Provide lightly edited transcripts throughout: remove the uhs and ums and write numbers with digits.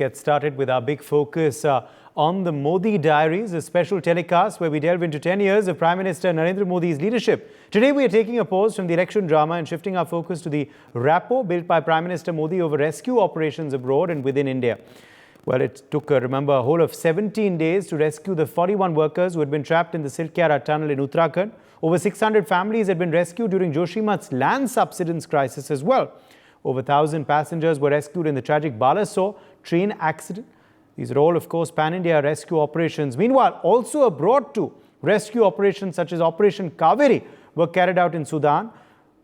Get started with our big focus on the Modi Diaries, a special telecast where we delve into 10 years of Prime Minister Narendra Modi's leadership. Today we are taking a pause from the election drama and shifting our focus to the rapport built by Prime Minister Modi over rescue operations abroad and within India. Well, it took, remember, a whole of 17 days to rescue the 41 workers who had been trapped in the Silkyara tunnel in Uttarakhand. Over 600 families had been rescued during Joshimath's land subsidence crisis as well. Over 1,000 passengers were rescued in the tragic Balasore train accident. These are all, of course, pan-India rescue operations. Meanwhile, also abroad too, rescue operations such as Operation Kaveri were carried out in Sudan,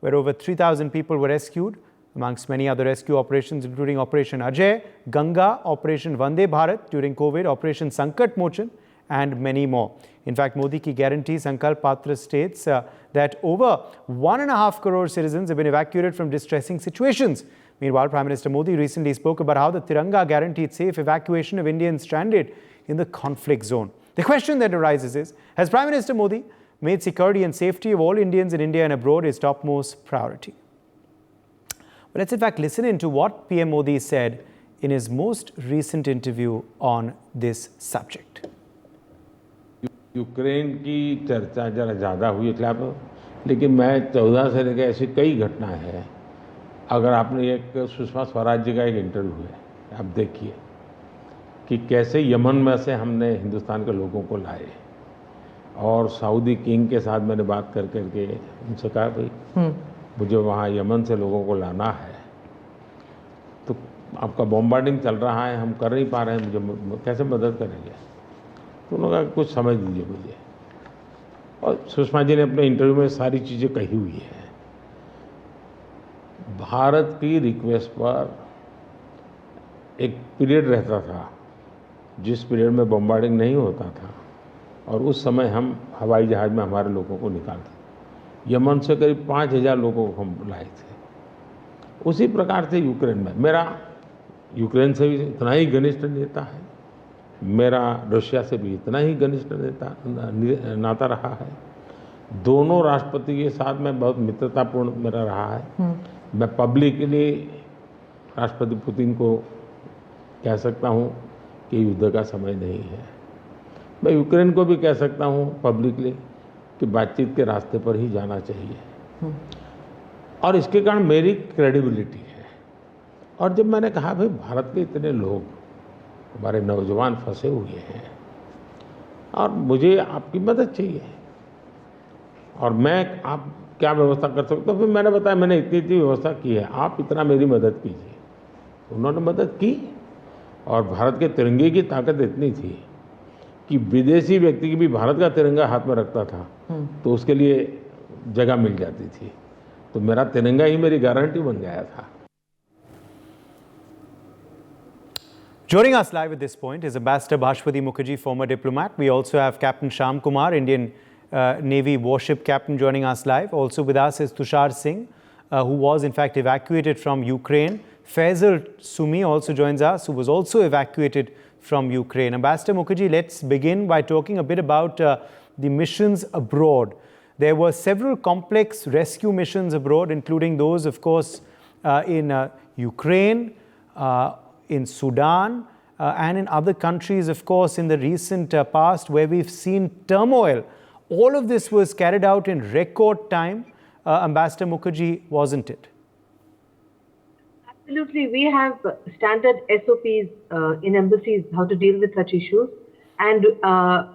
where over 3,000 people were rescued, amongst many other rescue operations, including Operation Ajay, Ganga, Operation Vande Bharat during COVID, Operation Sankat Mochan, and many more. In fact, Modi ki guarantee Sankalp Patra states that over 1.5 crore citizens have been evacuated from distressing situations. Meanwhile, Prime Minister Modi recently spoke about how the Tiranga guaranteed safe evacuation of Indians stranded in the conflict zone. The question that arises is, has Prime Minister Modi made security and safety of all Indians in India and abroad his topmost priority? But let's in fact listen into what PM Modi said in his most recent interview on this subject. Ukraine की चर्चा जरा ज़्यादा हुई है, लेकिन मैं 14 से लेकर ऐसी कई घटनाएं हैं. अगर आपने एक सुषमा स्वराज जी का एक इंटरव्यू है, आप देखिए कि कैसे यमन में से हमने हिंदुस्तान के लोगों को लाए और सऊदी किंग के साथ मैंने बात करके उनसे कहा भाई मुझे वहाँ यमन से लोगों को लाना है, तो आपका बॉम्बार्डिंग चल रहा है, हम कर नहीं पा रहे हैं, मुझे कैसे मदद करेंगे? तो उन्होंने कहा कुछ समझ दीजिए मुझे. और सुषमा जी ने अपने इंटरव्यू में सारी चीज़ें कही हुई है. भारत की रिक्वेस्ट पर एक पीरियड रहता था जिस पीरियड में बम्बार्डिंग नहीं होता था, और उस समय हम हवाई जहाज़ में हमारे लोगों को निकालते. यमन से करीब 5,000 लोगों को हम लाए थे. उसी प्रकार से यूक्रेन में मेरा यूक्रेन से भी इतना ही घनिष्ठ नेता है, मेरा रशिया से भी इतना ही घनिष्ठ नाता रहा है. दोनों राष्ट्रपति के साथ में बहुत मित्रतापूर्ण मेरा रहा है. मैं पब्लिकली राष्ट्रपति पुतिन को कह सकता हूं कि युद्ध का समय नहीं है. मैं यूक्रेन को भी कह सकता हूं पब्लिकली कि बातचीत के रास्ते पर ही जाना चाहिए. और इसके कारण मेरी क्रेडिबिलिटी है. और जब मैंने कहा भाई भारत के इतने लोग, हमारे नौजवान फंसे हुए हैं और मुझे आपकी मदद चाहिए और मैं आप क्या व्यवस्था कर सकते हो, फिर मैंने बताया मैंने इतनी व्यवस्था की है, आप इतना मेरी मदद कीजिए. उन्होंने मदद की और भारत के तिरंगे की ताकत इतनी थी कि विदेशी व्यक्ति की भी भारत का तिरंगा हाथ में रखता था तो उसके लिए जगह मिल जाती थी. तो मेरा तिरंगा ही मेरी गारंटी बन गया था. Joining us live at this point is Ambassador Bhashwati Mukherjee, former diplomat. We also have Captain Shyam Kumar, Indian Navy warship captain, joining us live. Also with us is Tushar Singh, who was in fact evacuated from Ukraine. Faisal Sumi also joins us, who was also evacuated from Ukraine. Ambassador Mukherjee, let's begin by talking a bit about the missions abroad. There were several complex rescue missions abroad, including those, of course, in Ukraine, in Sudan, and in other countries, of course, in the recent past where we've seen turmoil. All of this was carried out in record time, Ambassador Mukherjee, wasn't it? Absolutely. We have standard SOPs in embassies how to deal with such issues. And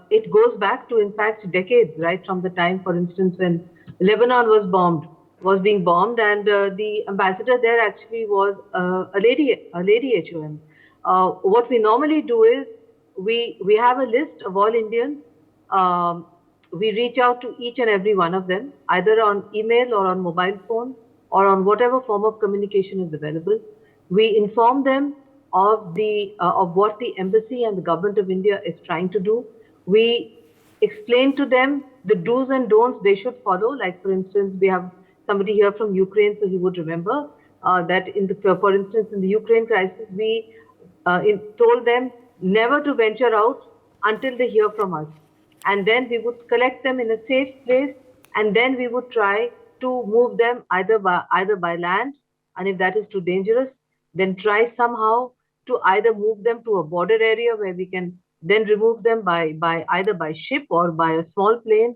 it goes back to, in fact, decades, right from the time, for instance, when Lebanon was being bombed, and the ambassador there actually was a lady HOM. What we normally do is we have a list of all Indians. We reach out to each and every one of them, either on email or on mobile phone or on whatever form of communication is available. We inform them of what the embassy and the government of India is trying to do. We explain to them the do's and don'ts they should follow. Like, for instance, we have somebody here from Ukraine, so he would remember that for instance, in the Ukraine crisis, we told them never to venture out until they hear from us. And then we would collect them in a safe place, and then we would try to move them either by land, and if that is too dangerous, then try somehow to either move them to a border area where we can then remove them by either by ship or by a small plane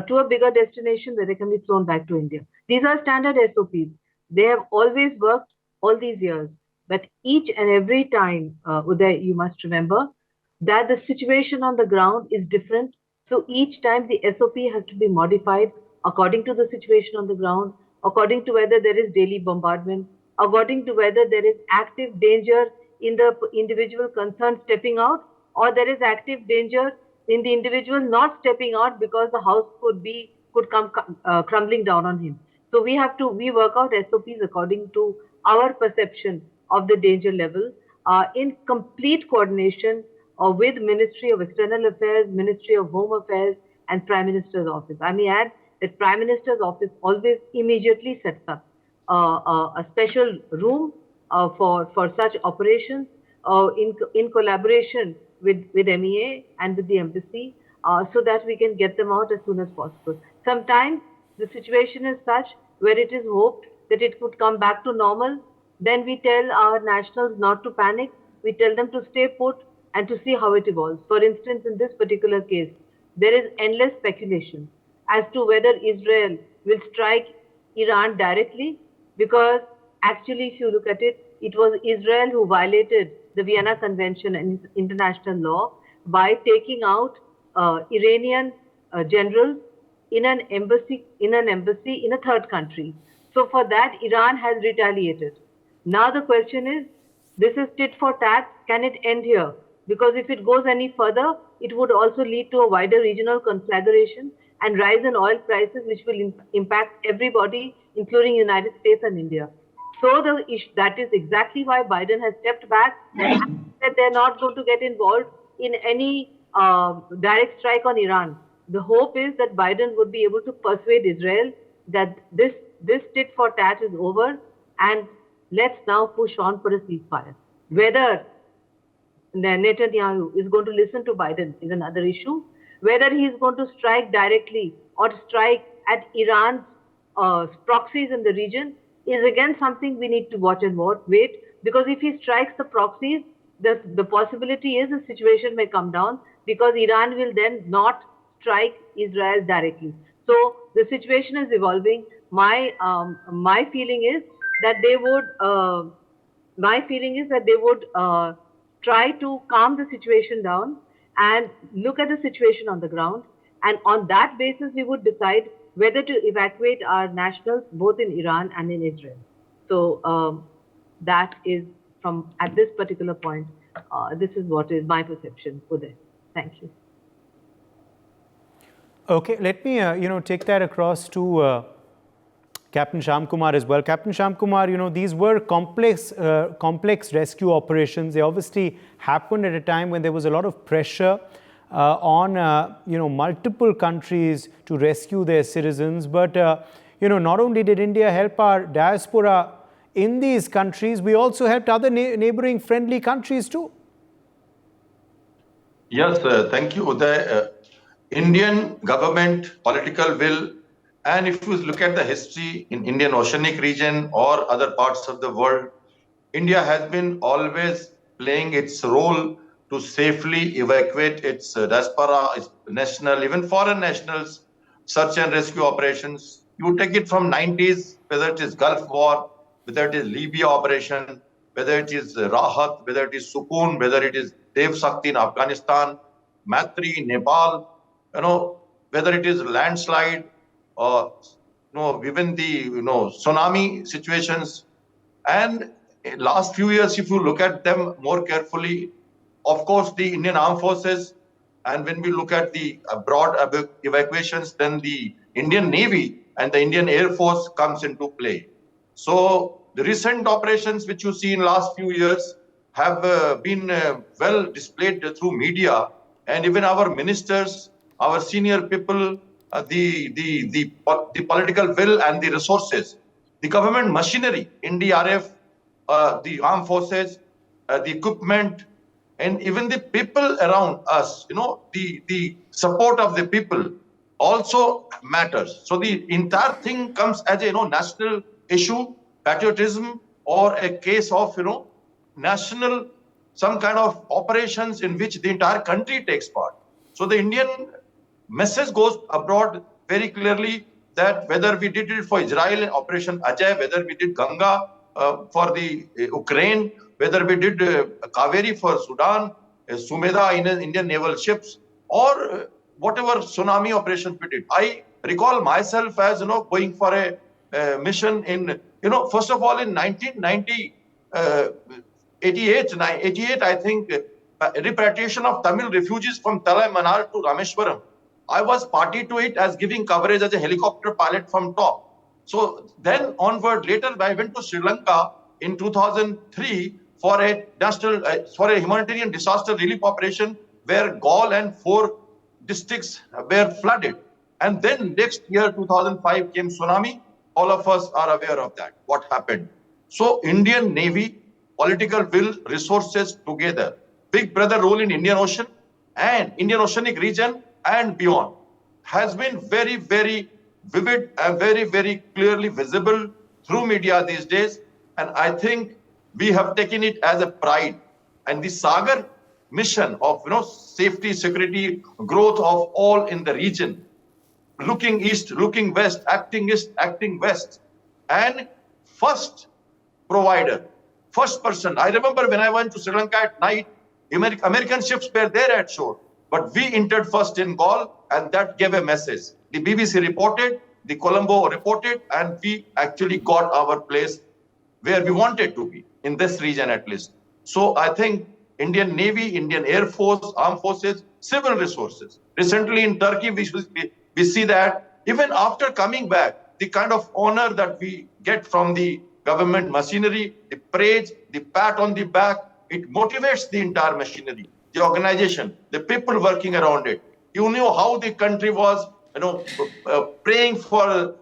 to a bigger destination where they can be flown back to India. These are standard SOPs. They have always worked all these years. But each and every time, Uday, you must remember that the situation on the ground is different. So each time the SOP has to be modified according to the situation on the ground, according to whether there is daily bombardment, according to whether there is active danger in the individual concerned stepping out, or there is active danger in the individual not stepping out because the house could come crumbling down on him. So we work out SOPs according to our perception of the danger level in complete coordination with Ministry of External Affairs, Ministry of Home Affairs, and Prime Minister's Office. I may add that Prime Minister's Office always immediately sets up a special room for such operations in collaboration with MEA and with the embassy so that we can get them out as soon as possible. Sometimes the situation is such where it is hoped that it could come back to normal. Then we tell our nationals not to panic. We tell them to stay put and to see how it evolves. For instance, in this particular case, there is endless speculation as to whether Israel will strike Iran directly, because actually, if you look at it, it was Israel who violated the Vienna Convention and international law by taking out Iranian generals in an embassy in a third country. So for that, Iran has retaliated. Now the question is, this is tit for tat. Can it end here? Because if it goes any further, it would also lead to a wider regional conflagration and rise in oil prices, which will impact everybody, including United States and India. So that is exactly why Biden has stepped back and said they're not going to get involved in any direct strike on Iran. The hope is that Biden would be able to persuade Israel that this tit for tat is over and let's now push on for a ceasefire. Whether Netanyahu is going to listen to Biden is another issue. Whether he is going to strike directly or strike at Iran's proxies in the region is again something we need to watch and wait, because if he strikes the proxies, the possibility is the situation may come down because Iran will then not strike Israel directly. So the situation is evolving. My feeling is that they would try to calm the situation down and look at the situation on the ground, and on that basis we would decide whether to evacuate our nationals both in Iran and in Israel. So that is from at this particular point. This is what is my perception, Uday. Thank you. Okay, let me take that across to Captain Sham Kumar as well. Captain Sham Kumar, these were complex rescue operations. They obviously happened at a time when there was a lot of pressure on multiple countries to rescue their citizens. But not only did India help our diaspora in these countries, we also helped other neighboring friendly countries too. Yes, thank you, Uday. Indian government, political will, and if you look at the history in Indian Oceanic region or other parts of the world, India has been always playing its role to safely evacuate its diaspora, its national, even foreign nationals, search and rescue operations. You take it from 90s, whether it is Gulf War, whether it is Libya operation, whether it is Rahat, whether it is Sukoon, whether it is Dev Shakti in Afghanistan, Matri in Nepal, whether it is landslide, even the tsunami situations. And in last few years, if you look at them more carefully, of course, the Indian Armed Forces, and when we look at the broad evacuations, then the Indian Navy and the Indian Air Force comes into play. So the recent operations which you see in last few years have been well displayed through media, and even our ministers, our senior people, the political will and the resources, the government machinery, NDRF, the armed forces, the equipment, and even the people around us, the support of the people also matters. So the entire thing comes as a national issue, patriotism, or a case of national some kind of operations in which the entire country takes part. So the Indian message goes abroad very clearly that whether we did it for Israel in Operation Ajay, whether we did Ganga for the Ukraine, whether we did Kaveri for Sudan, Sumeda in Indian naval ships, or whatever tsunami operations we did. I recall myself as, going for a mission in, first of all in 1990, 88, I think, repatriation of Tamil refugees from Talai Manar to Rameshwaram. I was party to it as giving coverage as a helicopter pilot from top. So then onward, later I went to Sri Lanka in 2003 for a humanitarian disaster relief operation where Gaul and 4 districts were flooded. And then next year, 2005, came tsunami. All of us are aware of that, what happened. So Indian Navy, political will, resources together. Big brother role in Indian Ocean and Indian Oceanic region and beyond has been very, very vivid and very, very clearly visible through media these days. And I think we have taken it as a pride. And the Sagar mission of safety, security, growth of all in the region, looking east, looking west, acting east, acting west, and first provider, first person. I remember when I went to Sri Lanka at night, American ships were there at shore, but we entered first in Gaul, and that gave a message. The BBC reported, the Colombo reported, and we actually got our place where we wanted to be, in this region at least. So I think Indian Navy, Indian Air Force, Armed Forces, civil resources. Recently in Turkey, we see that even after coming back, the kind of honor that we get from the government machinery, the praise, the pat on the back, it motivates the entire machinery, the organization, the people working around it. You know how the country was, praying for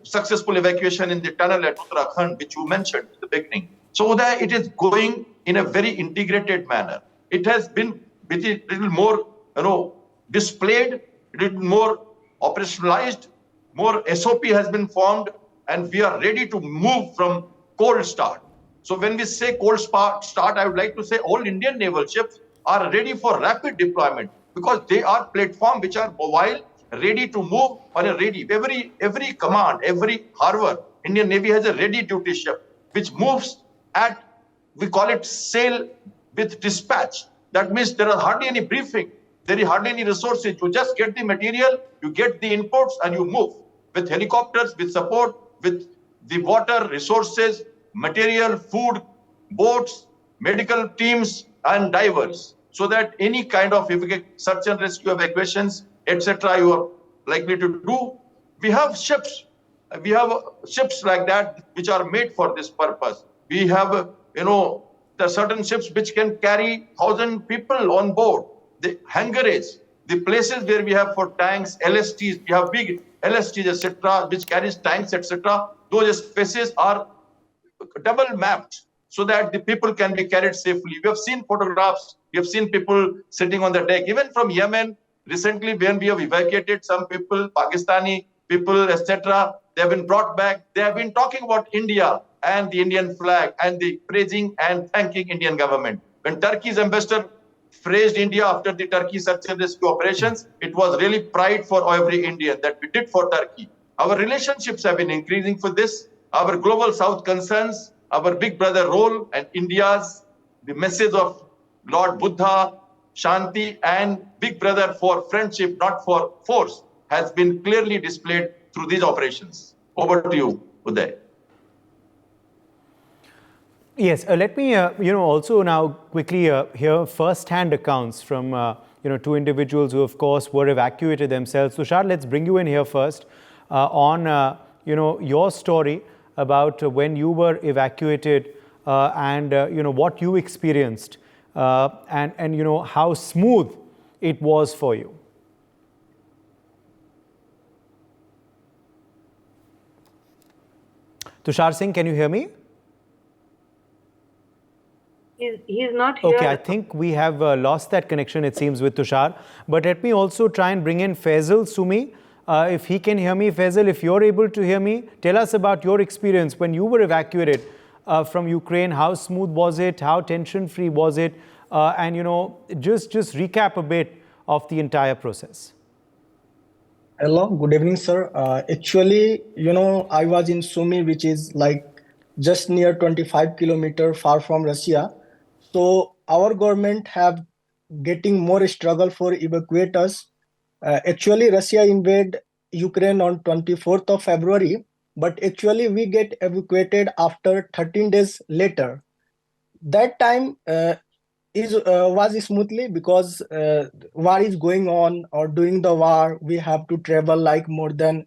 successful evacuation in the tunnel at Uttarakhand, which you mentioned at the beginning. So that it is going in a very integrated manner. It has been a little more, displayed, a little more operationalized, more SOP has been formed, and we are ready to move from cold start. So when we say cold start, I would like to say all Indian naval ships are ready for rapid deployment because they are platforms which are mobile, ready to move on a ready. Every command, every harbor, Indian Navy has a ready duty ship which moves at, we call it sail with dispatch. That means there are hardly any briefing, there is hardly any resources. You just get the material, you get the inputs, and you move with helicopters, with support, with the water, resources, material, food, boats, medical teams, and divers, so that any kind of search and rescue evacuations, etc., you are likely to do. We have ships like that which are made for this purpose. We have, there are certain ships which can carry 1,000 people on board. The hangarage, the places where we have for tanks, LSTs, we have big LSTs, etc., which carries tanks, etc. Those spaces are double mapped so that the people can be carried safely. We have seen photographs, we have seen people sitting on the deck, even from Yemen. Recently, when we have evacuated some people, Pakistani people, etc., they have been brought back. They have been talking about India and the Indian flag and the praising and thanking Indian government. When Turkey's ambassador praised India after the Turkey search and rescue operations, it was really pride for every Indian that we did for Turkey. Our relationships have been increasing for this. Our global South concerns, our big brother role, and India's, the message of Lord Buddha, Shanti, and big brother for friendship, not for force, has been clearly displayed through these operations. Over to you, Uday. Yes, let me, also now quickly hear first-hand accounts from, two individuals who, of course, were evacuated themselves. Tushar, let's bring you in here first on, your story about when you were evacuated and, what you experienced and how smooth it was for you. Tushar Singh, can you hear me? He's not here. Okay, I think we have lost that connection, it seems, with Tushar. But let me also try and bring in Faisal Sumi. If he can hear me, Faisal, if you're able to hear me, tell us about your experience when you were evacuated from Ukraine? How smooth was it? How tension-free was it? And, just recap a bit of the entire process. Hello, good evening, sir. Actually, I was in Sumy, which is like just near 25-kilometer far from Russia. So our government have getting more struggle for evacuate us. Actually, Russia invade Ukraine on 24th of February, but actually we get evacuated after 13 days later. That time is was smoothly because war is going on, or during the war we have to travel like more than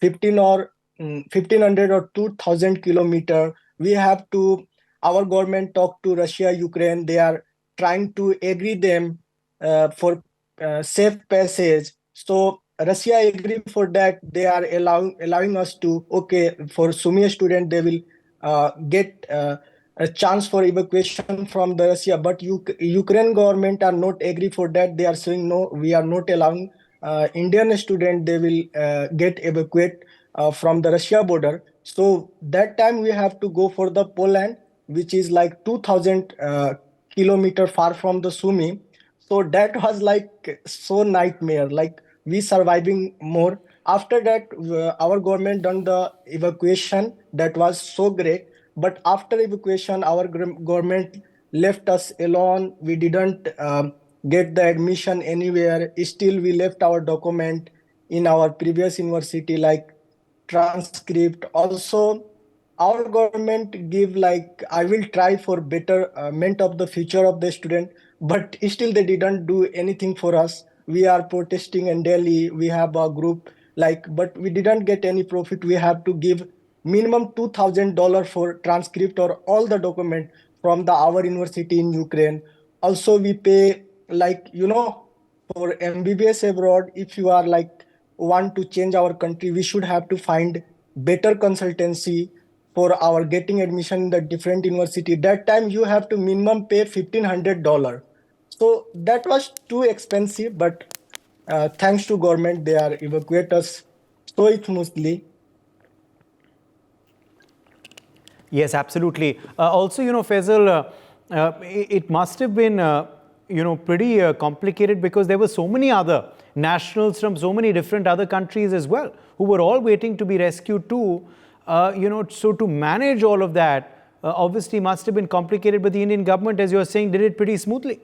15 or 1500 or 2000 kilometer. We have to, our government talk to Russia, Ukraine. They are trying to agree them for safe passage. So Russia agree for that. They are allowing us to, okay, for Sumia student they will get a chance for evacuation from the Russia, but Ukraine government are not agree for that. They are saying no, we are not allowing Indian student. They will get evacuate from the Russia border. So that time we have to go for the Poland, which is like 2000 kilometer far from the Sumy. So that was like so nightmare. Like we surviving more. After that, our government done the evacuation. That was so great. But after evacuation, our government left us alone. We didn't get the admission anywhere. Still, we left our document in our previous university, like transcript. Also, our government give like, I will try for betterment of the future of the student, but still they didn't do anything for us. We are protesting in Delhi. We have a group like, but we didn't get any profit. We have to give minimum $2,000 for transcript or all the document from the our university in Ukraine. Also, we pay like, for MBBS abroad. If you are like want to change our country, we should have to find better consultancy for our getting admission in the different university. That time you have to minimum pay $1,500. So that was too expensive, but thanks to government, they are evacuate us so smoothly. Yes, absolutely. Also, Faisal, it must have been, pretty complicated because there were so many other nationals from so many different other countries as well who were all waiting to be rescued too. So to manage all of that, obviously must have been complicated, but the Indian government, as you're saying, did it pretty smoothly.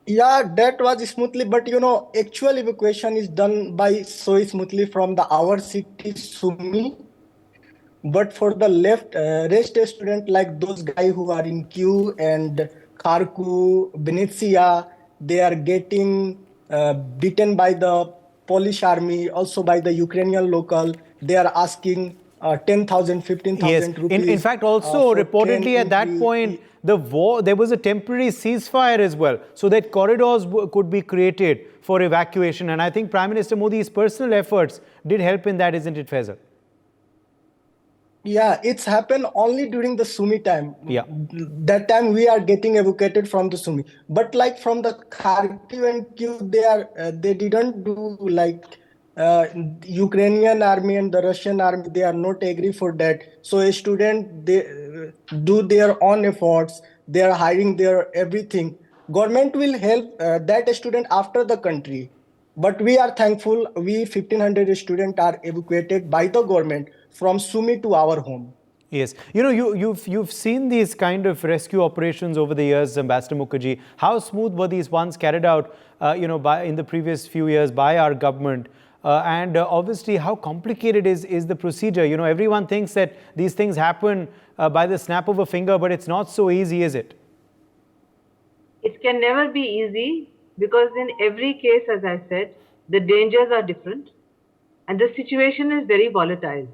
Yeah, that was smoothly, but actual evacuation is done by so smoothly from the our city Sumi. But for the left rest student, like those guys who are in queue and Kharku, Venetia, they are getting beaten by the Polish army, also by the Ukrainian local. They are asking 10,000, Yes. 15,000 In rupees fact, also for train reportedly at that point, entry. the war, there was a temporary ceasefire as well, so that corridors could be created for evacuation. And I think Prime Minister Modi's personal efforts did help in that, isn't it, Faisal? Yeah, it's happened only during the Sumi time. Yeah. That time we are getting evacuated from the Sumi. But like from the Kharkiv and Kyiv, they didn't do like Ukrainian army and the Russian army. They are not agree for that. So a student, they do their own efforts. They are hiring their everything. Government will help that student after the country. But we are thankful, we 1,500 students are evacuated by the government from Sumi to our home. Yes. You've seen these kind of rescue operations over the years, Ambassador Mukherjee. How smooth were these ones carried out, in the previous few years by our government? And obviously, how complicated is the procedure? Everyone thinks that these things happen by the snap of a finger, but it's not so easy, is it? It can never be easy because in every case, as I said, the dangers are different and the situation is very volatile.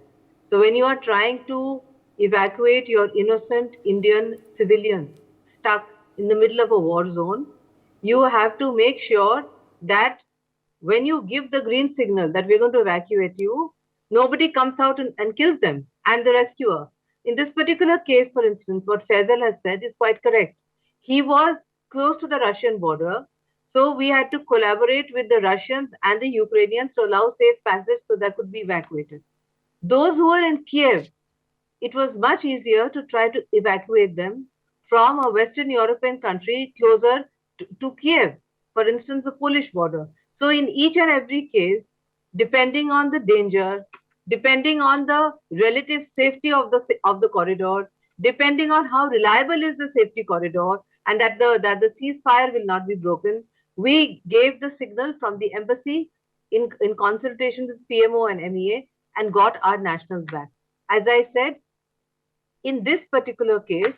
So when you are trying to evacuate your innocent Indian civilians stuck in the middle of a war zone, you have to make sure that when you give the green signal that we're going to evacuate you, nobody comes out and kills them and the rescuer. In this particular case, for instance, what Faisal has said is quite correct. He was close to the Russian border, so we had to collaborate with the Russians and the Ukrainians to allow safe passage so that could be evacuated. Those who were in Kiev, it was much easier to try to evacuate them from a Western European country closer to Kiev, for instance, the Polish border. So, in each and every case, depending on the danger, depending on the relative safety of the corridor, depending on how reliable is the safety corridor, and that the ceasefire will not be broken, we gave the signal from the embassy in consultation with PMO and MEA and got our nationals back. As I said, in this particular case,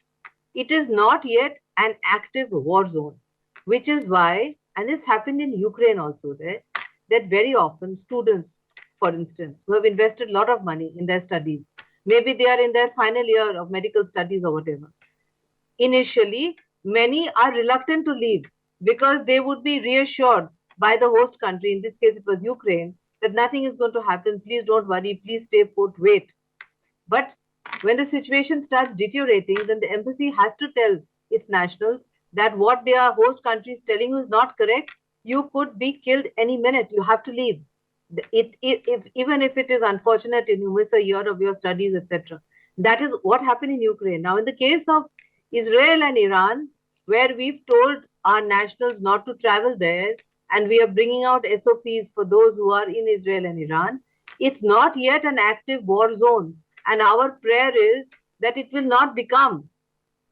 it is not yet an active war zone, which is why, and this happened in Ukraine also, that very often students, for instance, who have invested a lot of money in their studies, maybe they are in their final year of medical studies or whatever, initially, many are reluctant to leave because they would be reassured by the host country, in this case it was Ukraine, that nothing is going to happen, please don't worry, please stay put, wait. But when the situation starts deteriorating, then the embassy has to tell its nationals that what their host country is telling you is not correct. You could be killed any minute. You have to leave. Even if it is unfortunate and you miss a year of your studies, etc. That is what happened in Ukraine. Now, in the case of Israel and Iran, where we've told our nationals not to travel there, and we are bringing out SOPs for those who are in Israel and Iran, it's not yet an active war zone. And our prayer is that it will not become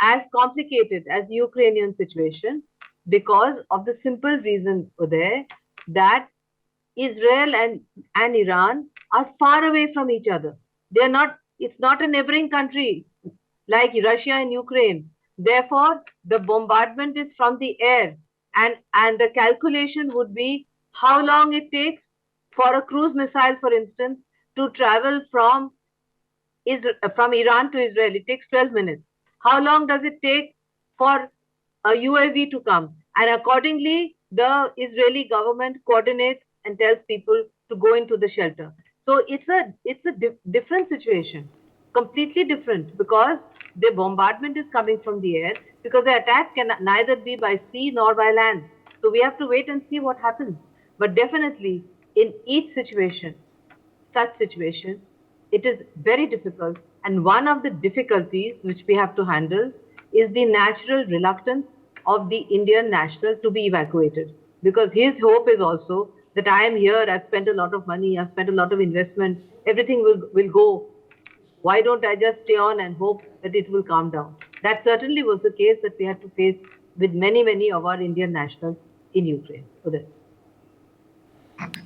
as complicated as the Ukrainian situation because of the simple reason there that Israel and Iran are far away from each other. They're not, it's not a neighboring country like Russia and Ukraine. Therefore, the bombardment is from the air. And the calculation would be how long it takes for a cruise missile, for instance, to travel from Iran to Israel. It takes 12 minutes. How long does it take for a UAV to come? And accordingly, the Israeli government coordinates and tells people to go into the shelter. So it's a different situation, completely different, because the bombardment is coming from the air, because the attack can neither be by sea nor by land. So we have to wait and see what happens. But definitely, in each situation, such situation, it is very difficult. And one of the difficulties which we have to handle is the natural reluctance of the Indian national to be evacuated. Because his hope is also that I am here, I've spent a lot of money, I've spent a lot of investment, everything will go. Why don't I just stay on and hope that it will calm down? That certainly was the case that we had to face with many of our Indian nationals in Ukraine. So that's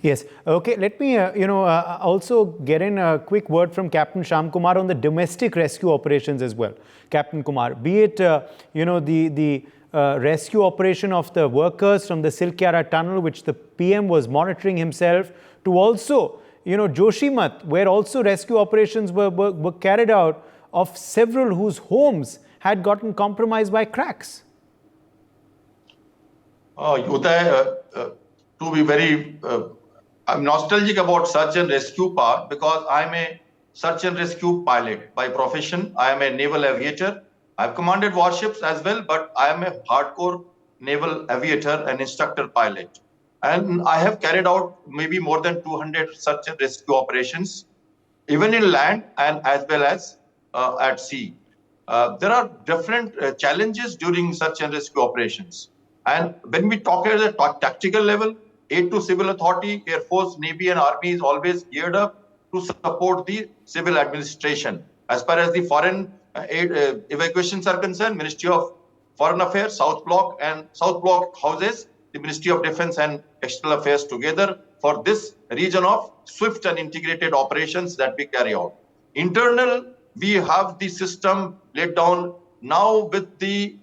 Yes. Okay. Let me, also get in a quick word from Captain Sham Kumar on the domestic rescue operations as well. Captain Kumar, be it, the rescue operation of the workers from the Silkyara tunnel, which the PM was monitoring himself, to also, Joshimat, where also rescue operations were carried out of several whose homes had gotten compromised by cracks. Uday, to be very, I'm nostalgic about search and rescue part because I'm a search and rescue pilot by profession. I am a naval aviator. I've commanded warships as well, but I am a hardcore naval aviator and instructor pilot. And I have carried out maybe more than 200 search and rescue operations, even in land and as well as at sea. There are different challenges during search and rescue operations. And when we talk at the tactical level, aid to civil authority, Air Force, Navy and Army is always geared up to support the civil administration. As far as the foreign aid evacuations are concerned, Ministry of Foreign Affairs, South Block houses the Ministry of Defense and External Affairs together for this region of swift and integrated operations that we carry out. Internal, we have the system laid down now with the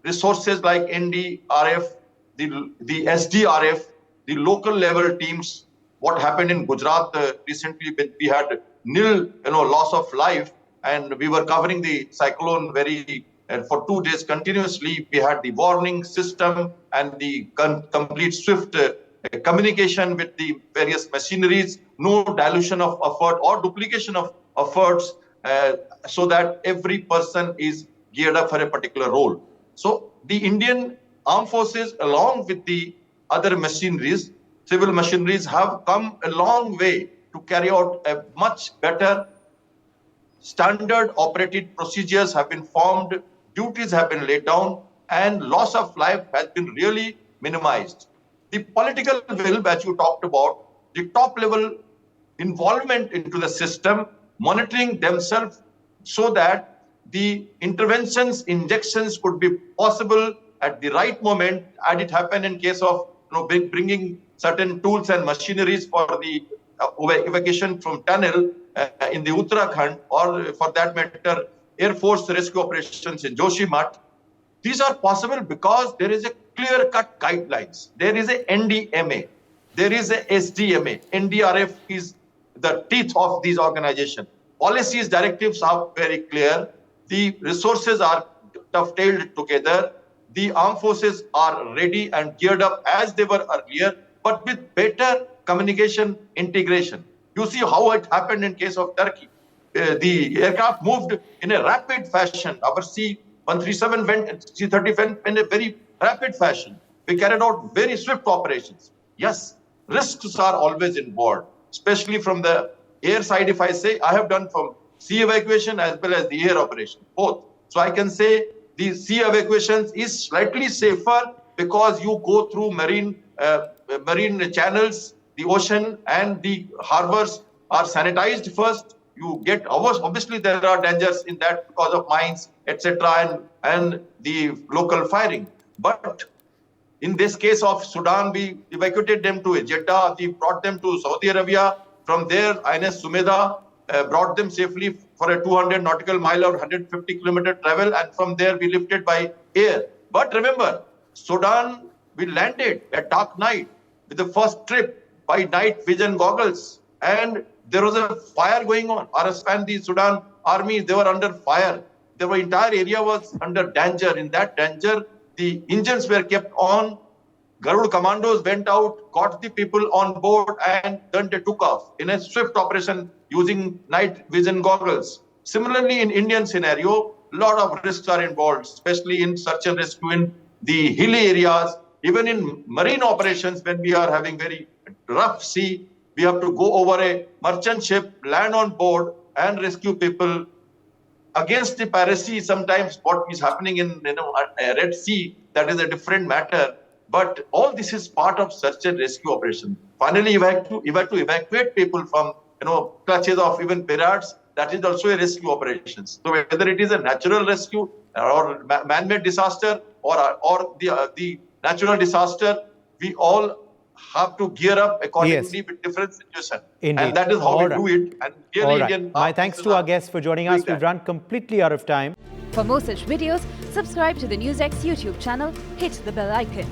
resources like NDRF, the SDRF, the local level teams. What happened in Gujarat recently, we had nil loss of life, and we were covering the cyclone for 2 days continuously. We had the warning system and the complete swift communication with the various machineries, no dilution of effort or duplication of efforts, so that every person is geared up for a particular role. So the Indian Armed Forces, along with the other machineries, civil machineries, have come a long way to carry out a much better standard operating procedures have been formed, duties have been laid down, and loss of life has been really minimized. The political will that you talked about, the top level involvement into the system, monitoring themselves so that the interventions, injections could be possible at the right moment, and it happened in case of bringing certain tools and machineries for the evacuation from tunnel in the Uttarakhand, or for that matter, Air Force rescue operations in Joshimath. These are possible because there is a clear-cut guidelines. There is a NDMA. There is a SDMA. NDRF is the teeth of these organizations. Policies, directives are very clear. The resources are dovetailed together. The armed forces are ready and geared up as they were earlier, but with better communication integration. You see how it happened in case of Turkey. The aircraft moved in a rapid fashion. Our C-137 went, C-30 went in a very rapid fashion. We carried out very swift operations. Yes, risks are always involved, especially from the air side. If I say, I have done from sea evacuation as well as the air operation, both. So I can say the sea evacuations is slightly safer because you go through marine channels, the ocean and the harbors are sanitized first. You get, obviously there are dangers in that because of mines, etc., and the local firing. But in this case of Sudan, we evacuated them to Jeddah. We brought them to Saudi Arabia. From there, INS Sumeda brought them safely for a 200 nautical mile or 150 kilometer travel. And from there, we lifted by air. But remember, Sudan, we landed at dark night with the first trip by night vision goggles. And there was a fire going on. Bharosemand, the Sudan army, they were under fire. The entire area was under danger. In that danger, the engines were kept on. Garud commandos went out, got the people on board, and then they took off in a swift operation using night vision goggles. Similarly, in Indian scenario, a lot of risks are involved, especially in search and rescue in the hilly areas. Even in marine operations, when we are having very rough sea, we have to go over a merchant ship, land on board, and rescue people. Against the piracy, sometimes what is happening in Red Sea, that is a different matter. But all this is part of search and rescue operation. Finally, you have to evacuate people from clutches of even pirates. That is also a rescue operations. So whether it is a natural rescue or man-made disaster or the natural disaster, we all have to gear up accordingly with different situations. Indeed. And that is how we do it. And really, Indian My thanks to our guests for joining us. We've run completely out of time. For more such videos, subscribe to the NewsX YouTube channel, hit the bell icon.